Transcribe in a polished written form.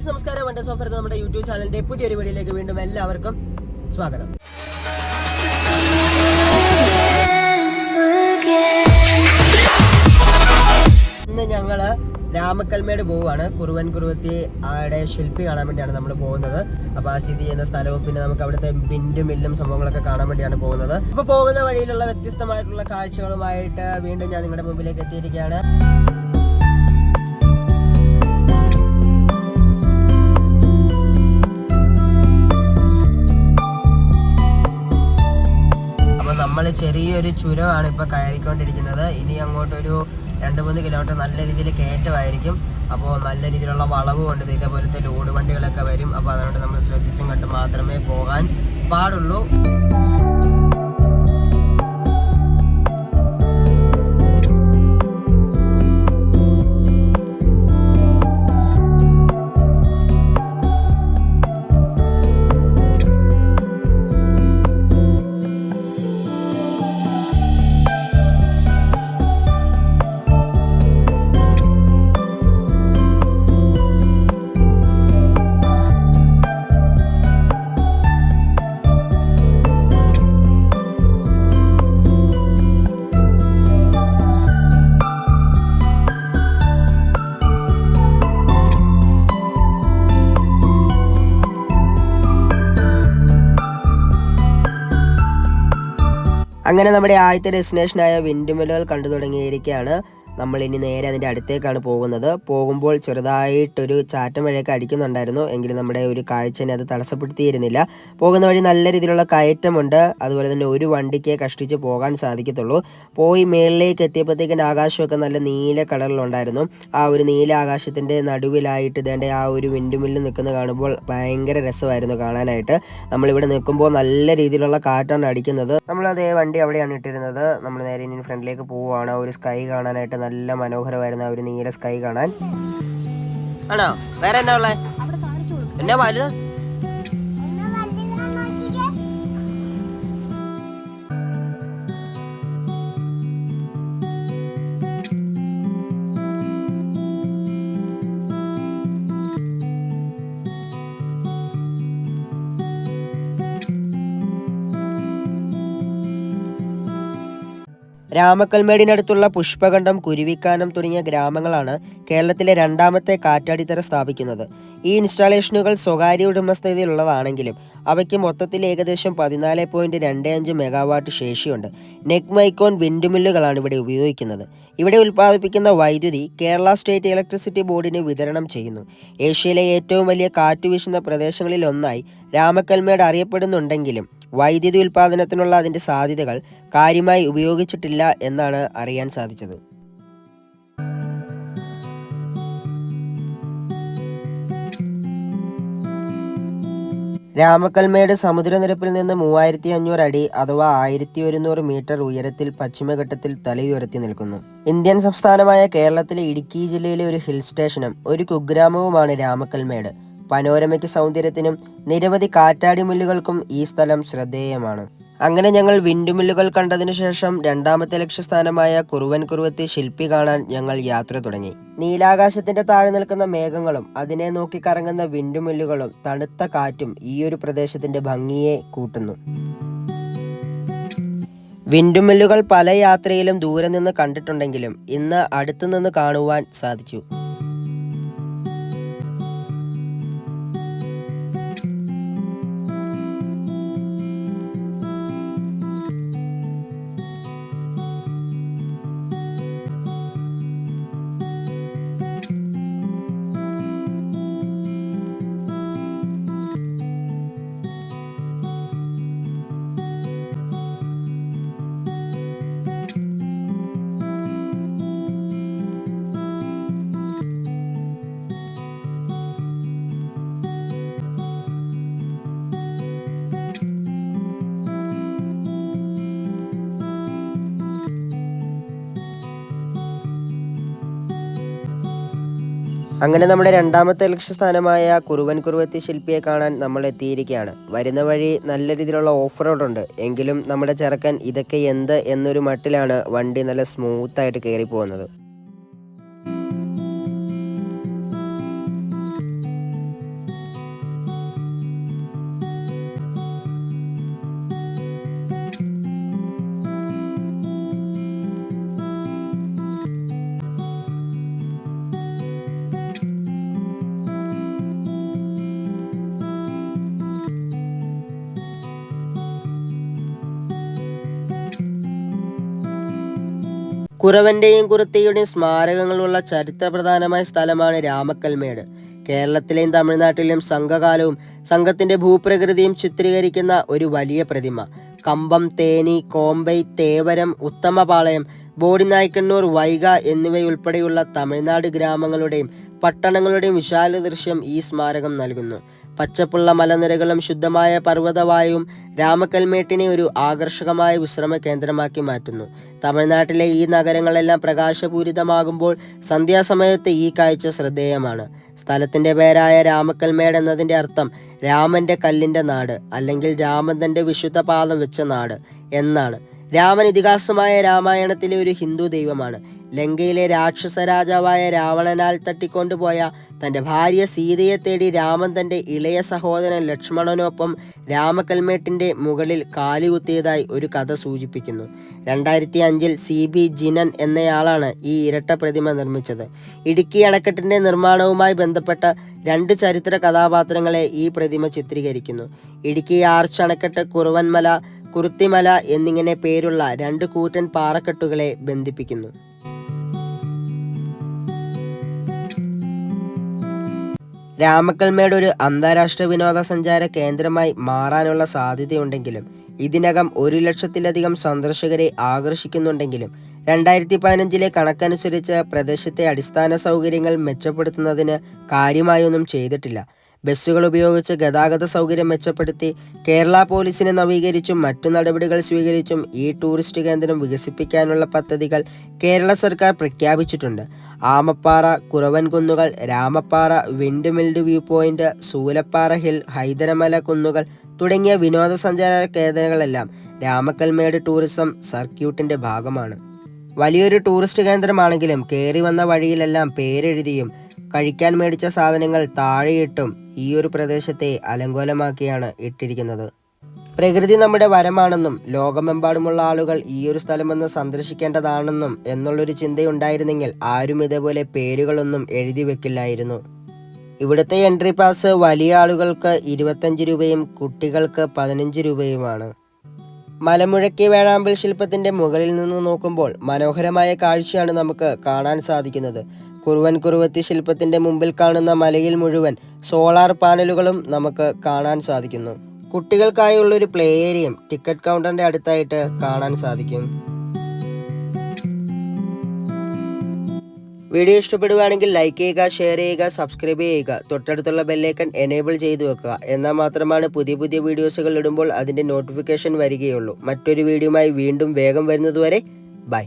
Guys നമസ്കാരം. Wonders of earth നമ്മുടെ YouTube ചാനലിന്റെ പുതിയൊരു വീഡിയോയിലേക്ക് വീണ്ടും എല്ലാവർക്കും സ്വാഗതം. ഇന്ന് ഞങ്ങള് രാമക്കൽമേട് പോവുകയാണ്. കുറുവൻ കുറുവത്തി ആടെ ശില്പി കാണാൻ വേണ്ടിയാണ് നമ്മൾ പോകുന്നത്. അപ്പോൾ ആ സ്ഥിതി ചെയ്യുന്ന സ്ഥലവും പിന്നെ നമുക്ക് അവിടുത്തെ വിൻഡും മില്ലും സംഭവങ്ങളൊക്കെ കാണാൻ വേണ്ടിയാണ് പോകുന്നത്. അപ്പോൾ പോകുന്ന വഴിയിലുള്ള വ്യത്യസ്തമായിട്ടുള്ള കാഴ്ചകളുമായിട്ട് വീണ്ടും ഞാൻ നിങ്ങളുടെ മുമ്പിലേക്ക് എത്തിയിരിക്കുകയാണ്. നമ്മൾ ചെറിയൊരു ചുരമാണ് ഇപ്പോൾ കയറിക്കൊണ്ടിരിക്കുന്നത്. ഇനി അങ്ങോട്ടൊരു 2-3 കിലോമീറ്റർ നല്ല രീതിയിൽ കയറ്റമായിരിക്കും. അപ്പോൾ നല്ല രീതിയിലുള്ള വളവ് കൊണ്ട് ഇതേപോലത്തെ ലോഡ് വണ്ടികളൊക്കെ വരും. അപ്പോൾ അതുകൊണ്ട് നമ്മൾ ശ്രദ്ധിച്ചും കണ്ട് മാത്രമേ പോകാൻ പാടുള്ളൂ. അങ്ങനെ നമ്മുടെ ആദ്യത്തെ ഡെസ്റ്റിനേഷനായ വിൻഡ്മില്ലുകൾ കണ്ടു തുടങ്ങിയിരിക്കുകയാണ്. നമ്മൾ ഇനി നേരെ അതിൻ്റെ അടുത്തേക്കാണ് പോകുന്നത്. പോകുമ്പോൾ ചെറുതായിട്ടൊരു ചാറ്റം മഴയൊക്കെ അടിക്കുന്നുണ്ടായിരുന്നു. എങ്കിലും നമ്മുടെ ഒരു കാഴ്ചനെ അത് തടസ്സപ്പെടുത്തിയിരുന്നില്ല. പോകുന്ന വഴി നല്ല രീതിയിലുള്ള കയറ്റമുണ്ട്. അതുപോലെ തന്നെ ഒരു വണ്ടിക്ക് കഷ്ടിച്ച് പോകാൻ സാധിക്കത്തുള്ളൂ. പോയി മേളിലേക്ക് എത്തിയപ്പോഴത്തേക്കിന് ആകാശമൊക്കെ നല്ല നീല കളറിലുണ്ടായിരുന്നു. ആ ഒരു നീല ആകാശത്തിൻ്റെ നടുവിലായിട്ട് ഇതേണ്ട ആ ഒരു വിൻഡ്മില്ല് നിൽക്കുന്നത് കാണുമ്പോൾ ഭയങ്കര രസമായിരുന്നു കാണാനായിട്ട്. നമ്മളിവിടെ നിൽക്കുമ്പോൾ നല്ല രീതിയിലുള്ള കാറ്റാണ് അടിക്കുന്നത്. നമ്മളതേ വണ്ടി അവിടെയാണ് ഇട്ടിരുന്നത്. നമ്മൾ നേരെ ഇനി ഫ്രണ്ടിലേക്ക് പോവുകയാണ്. ഒരു സ്കൈ കാണാനായിട്ട് നല്ല മനോഹരമായിരുന്ന ഒരു നീല സ്കൈ കാണാൻ. ആണോ? വേറെ എന്നാ ഉള്ളേ? എന്നാ വലുത്? രാമക്കൽമേടിനടുത്തുള്ള പുഷ്പകണ്ഠം, കുരുവിക്കാനം തുടങ്ങിയ ഗ്രാമങ്ങളാണ് കേരളത്തിലെ രണ്ടാമത്തെ കാറ്റാടിത്തറ സ്ഥാപിക്കുന്നത്. ഈ ഇൻസ്റ്റാളേഷനുകൾ സ്വകാര്യ ഉടമസ്ഥതയിലുള്ളതാണെങ്കിലും അവയ്ക്ക് മൊത്തത്തിൽ ഏകദേശം 14.25 മെഗാവാട്ട് ശേഷിയുണ്ട്. നെക്മൈക്കോൺ വിൻഡ്മില്ലുകളാണ് ഇവിടെ ഉപയോഗിക്കുന്നത്. ഇവിടെ ഉൽപ്പാദിപ്പിക്കുന്ന വൈദ്യുതി കേരള സ്റ്റേറ്റ് ഇലക്ട്രിസിറ്റി ബോർഡിന് വിതരണം ചെയ്യുന്നു. ഏഷ്യയിലെ ഏറ്റവും വലിയ കാറ്റുവീശുന്ന പ്രദേശങ്ങളിൽ ഒന്നായി രാമക്കൽമേട് അറിയപ്പെടുന്നുണ്ടെങ്കിലും വൈദ്യുതി ഉൽപ്പാദനത്തിനുള്ള അതിൻ്റെ സാധ്യതകൾ കാര്യമായി ഉപയോഗിച്ചിട്ടില്ല എന്നാണ് അറിയാൻ സാധിച്ചത്. രാമക്കൽമേട് സമുദ്രനിരപ്പിൽ നിന്ന് 3500 അടി അഥവാ 1100 മീറ്റർ ഉയരത്തിൽ പശ്ചിമഘട്ടത്തിൽ തലയുയർത്തി നിൽക്കുന്നു. ഇന്ത്യൻ സംസ്ഥാനമായ കേരളത്തിലെ ഇടുക്കി ജില്ലയിലെ ഒരു ഹിൽ സ്റ്റേഷനും ഒരു കുഗ്രാമവുമാണ് രാമക്കൽമേട്. പനോരമയ്ക്ക് സൗന്ദര്യത്തിനും നിരവധി കാറ്റാടി മില്ലുകൾക്കും ഈ സ്ഥലം ശ്രദ്ധേയമാണ്. അങ്ങനെ ഞങ്ങൾ വിൻഡ്മില്ലുകൾ കണ്ടതിനു ശേഷം രണ്ടാമത്തെ ലക്ഷ്യസ്ഥാനമായ കുറുവൻ കുറുവത്തി ശില്പി കാണാൻ ഞങ്ങൾ യാത്ര തുടങ്ങി. നീലാകാശത്തിന്റെ താഴെ നിൽക്കുന്ന മേഘങ്ങളും അതിനെ നോക്കി കറങ്ങുന്ന വിൻഡ്മില്ലുകളും തണുത്ത കാറ്റും ഈ ഒരു പ്രദേശത്തിന്റെ ഭംഗിയെ കൂട്ടുന്നു. വിൻഡ്മില്ലുകൾ പല യാത്രയിലും ദൂരെ നിന്ന് കണ്ടിട്ടുണ്ടെങ്കിലും ഇന്ന് അടുത്തു നിന്ന് കാണുവാൻ സാധിച്ചു. അങ്ങനെ നമ്മുടെ രണ്ടാമത്തെ ലക്ഷ്യസ്ഥാനമായ കുറുവൻ കുറുവത്തി ശില്പിയെ കാണാൻ നമ്മൾ എത്തിയിരിക്കുകയാണ്. വരുന്ന വഴി നല്ല രീതിയിലുള്ള ഓഫ് റോഡ് ഉണ്ട്. എങ്കിലും നമ്മുടെ ചെറുക്കൻ ഇതൊക്കെ എന്ത് എന്നൊരു മട്ടിലാണ് വണ്ടി നല്ല സ്മൂത്തായിട്ട് കയറി പോകുന്നത്. കുറവന്റെയും കുറുത്തിയുടെയും സ്മാരകങ്ങളുള്ള ചരിത്രപ്രധാനമായ സ്ഥലമാണ് രാമക്കൽമേട്. കേരളത്തിലെയും തമിഴ്നാട്ടിലെയും സംഘകാലവും സംഘത്തിന്റെ ഭൂപ്രകൃതിയും ചിത്രീകരിക്കുന്ന ഒരു വലിയ പ്രതിമ. കമ്പം, തേനി, കോമ്പൈ, തേവരം, ഉത്തമപാളയം, ബോഡിനായ്ക്കന്നൂർ, വൈഗ എന്നിവയുൾപ്പെടെയുള്ള തമിഴ്നാട് ഗ്രാമങ്ങളുടെയും പട്ടണങ്ങളുടെയും വിശാല ദൃശ്യം ഈ സ്മാരകം നൽകുന്നു. പച്ചപ്പുള്ള മലനിരകളും ശുദ്ധമായ പർവ്വതവായുവും രാമക്കൽമേട്ടിനെ ഒരു ആകർഷകമായ വിശ്രമ കേന്ദ്രമാക്കി മാറ്റുന്നു. തമിഴ്നാട്ടിലെ ഈ നഗരങ്ങളെല്ലാം പ്രകാശപൂരിതമാകുമ്പോൾ സന്ധ്യാസമയത്ത് ഈ കാഴ്ച ശ്രദ്ധേയമാണ്. സ്ഥലത്തിൻ്റെ പേരായ രാമക്കൽമേട് എന്നതിൻ്റെ അർത്ഥം രാമൻ്റെ കല്ലിൻ്റെ നാട് അല്ലെങ്കിൽ രാമൻ തൻ്റെ വിശുദ്ധ പാദം വെച്ച നാട് എന്നാണ്. രാമൻ ഇതിഹാസമായ രാമായണത്തിലെ ഒരു ഹിന്ദു ദൈവമാണ്. ലങ്കയിലെ രാക്ഷസ രാജാവായ രാവണനാൽ തട്ടിക്കൊണ്ടുപോയ തൻ്റെ ഭാര്യ സീതയെ തേടി രാമൻ തൻ്റെ ഇളയ സഹോദരൻ ലക്ഷ്മണനൊപ്പം രാമക്കൽമേട്ടിൻ്റെ മുകളിൽ കാലുകുത്തിയതായി ഒരു കഥ സൂചിപ്പിക്കുന്നു. 2005 CB ജിനൻ എന്നയാളാണ് ഈ ഇരട്ട പ്രതിമ നിർമ്മിച്ചത്. ഇടുക്കി അണക്കെട്ടിൻ്റെ നിർമ്മാണവുമായി ബന്ധപ്പെട്ട 2 ചരിത്ര കഥാപാത്രങ്ങളെ ഈ പ്രതിമ ചിത്രീകരിക്കുന്നു. ഇടുക്കി ആർച്ച് അണക്കെട്ട് കുറുവൻമല, കുറുത്തിമല എന്നിങ്ങനെ പേരുള്ള 2 കൂറ്റൻ പാറക്കെട്ടുകളെ ബന്ധിപ്പിക്കുന്നു. രാമക്കൽമേട് ഒരു അന്താരാഷ്ട്ര വിനോദസഞ്ചാര കേന്ദ്രമായി മാറാനുള്ള സാധ്യതയുണ്ടെങ്കിലും ഇതിനകം 1,00,000-ലധികം സന്ദർശകരെ ആകർഷിക്കുന്നുണ്ടെങ്കിലും 2015 കണക്കനുസരിച്ച് പ്രദേശത്തെ അടിസ്ഥാന സൗകര്യങ്ങൾ മെച്ചപ്പെടുത്തുന്നതിന് കാര്യമായൊന്നും ചെയ്തിട്ടില്ല. ബസ്സുകൾ ഉപയോഗിച്ച് ഗതാഗത സൗകര്യം മെച്ചപ്പെടുത്തി കേരള പോലീസിനെ നവീകരിച്ചും മറ്റു നടപടികൾ സ്വീകരിച്ചും ഈ ടൂറിസ്റ്റ് കേന്ദ്രം വികസിപ്പിക്കാനുള്ള പദ്ധതികൾ കേരള സർക്കാർ പ്രഖ്യാപിച്ചിട്ടുണ്ട്. ആമപ്പാറ, കുറവൻ കുന്നുകൾ, രാമപ്പാറ, വിൻഡ്മിൽഡ് വ്യൂ പോയിന്റ്, സൂലപ്പാറ ഹിൽ, ഹൈദരമല കുന്നുകൾ തുടങ്ങിയ വിനോദസഞ്ചാര കേന്ദ്രങ്ങളെല്ലാം രാമക്കൽമേട് ടൂറിസം സർക്യൂട്ടിൻ്റെ ഭാഗമാണ്. വലിയൊരു ടൂറിസ്റ്റ് കേന്ദ്രമാണെങ്കിലും കയറി വന്ന വഴിയിലെല്ലാം പേരെഴുതിയും കഴിക്കാൻ മേടിച്ച സാധനങ്ങൾ താഴെയിട്ടും ഈ ഒരു പ്രദേശത്തെ അലങ്കോലമാക്കിയാണ് ഇട്ടിരിക്കുന്നത്. പ്രകൃതി നമ്മുടെ വരമാണെന്നും ലോകമെമ്പാടുമുള്ള ആളുകൾ ഈ ഒരു സ്ഥലമെന്ന് സന്ദർശിക്കേണ്ടതാണെന്നും എന്നുള്ളൊരു ചിന്തയുണ്ടായിരുന്നെങ്കിൽ ആരും ഇതേപോലെ പേരുകളൊന്നും എഴുതി വെക്കില്ലായിരുന്നു. ഇവിടുത്തെ എൻട്രി പാസ് വലിയ ആളുകൾക്ക് 25 രൂപയും കുട്ടികൾക്ക് 15 രൂപയുമാണ്. മലമുഴക്കി വേഴാമ്പൽ ശില്പത്തിൻ്റെ മുകളിൽ നിന്ന് നോക്കുമ്പോൾ മനോഹരമായ കാഴ്ചയാണ് നമുക്ക് കാണാൻ സാധിക്കുന്നത്. കുറുവൻ കുറുവത്തി ശില്പത്തിൻ്റെ മുമ്പിൽ കാണുന്ന മലയിൽ മുഴുവൻ സോളാർ പാനലുകളും നമുക്ക് കാണാൻ സാധിക്കുന്നു. കുട്ടികൾക്കായുള്ളൊരു പ്ലേ ഏരിയയും ടിക്കറ്റ് കൗണ്ടറിൻ്റെ അടുത്തായിട്ട് കാണാൻ സാധിക്കും. വീഡിയോ ഇഷ്ടപ്പെടുകയാണെങ്കിൽ ലൈക്ക് ചെയ്യുക, ഷെയർ ചെയ്യുക, സബ്സ്ക്രൈബ് ചെയ്യുക. തൊട്ടടുത്തുള്ള ബെല്ലൈക്കൺ എനേബിൾ ചെയ്തു വെക്കുക. എന്നാൽ മാത്രമാണ് പുതിയ പുതിയ വീഡിയോസുകൾ ഇടുമ്പോൾ അതിൻ്റെ നോട്ടിഫിക്കേഷൻ വരികയുള്ളൂ. മറ്റൊരു വീഡിയോയുമായി വീണ്ടും വേഗം വരുന്നതുവരെ ബൈ.